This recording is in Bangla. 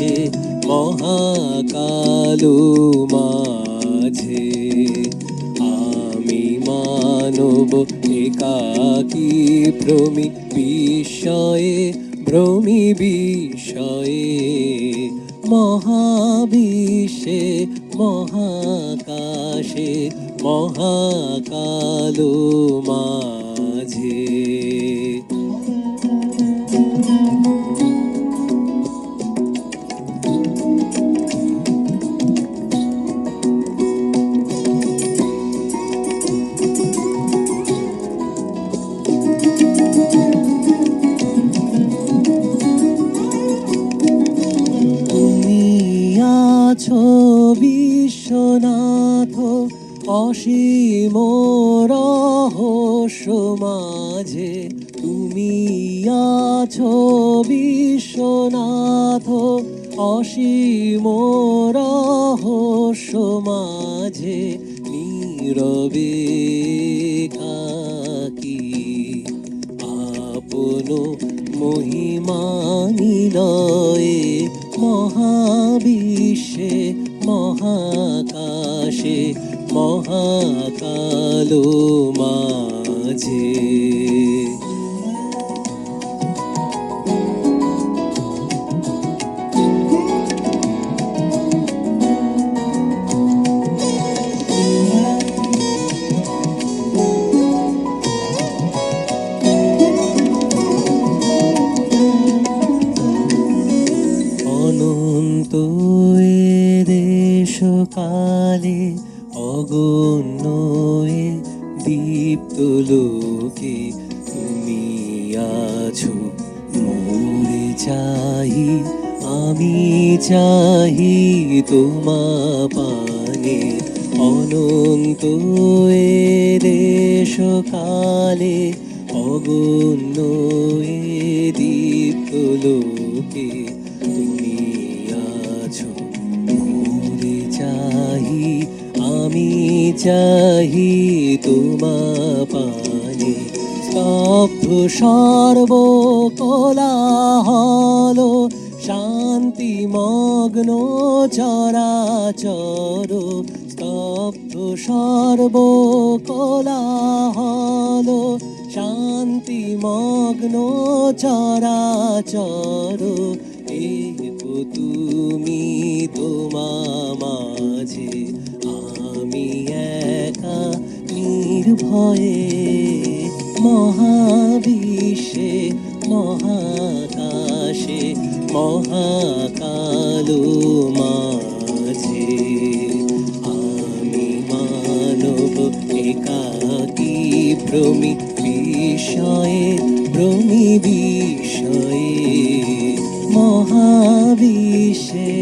মহাকাশে মহাকালো মাঝে আমি মানব একাকী ভ্রমি বিস্ময়ে ভ্রমি বিস্ময়ে মহাবিশ্বে মহাকাশে মহাকালো মাঝে বিশ্বনাথ অসীম রহস্য মাঝে তুমি আছো বিশ্বনাথ অসীম রহস্য মাঝে নীরবে কাকি আপন মহিমা নিলয়ে মহাবিশ্বে মহাকাশে মহাকালো মাঝে অনন্ত দেশকালে অগণ্য দীপ্ত লোকে তুমি আছো মোরে চাহি আমি চাহি তোমা পানে অনন্ত দেশকালে অগণ্য দীপ্ত লোকে তুমি আছো মোরে চাহি আমি চাহি তোমা পানে স্তব্ধ সর্বকোলাহল শান্তিমগ্ন চরাচর স্তব্ধ সর্বকোলাহল শান্তিমগ্ন চরাচর একো তুমি তোমা মাঝে আমি একা নির্ভয়ে মহাবিশ্বে মহাকাশে মহাকালো মাঝে আমি মানব একাকী ভ্রমি বিস্ময়ে ভ্রমি বিস্ময়ে মহাবিশ্বে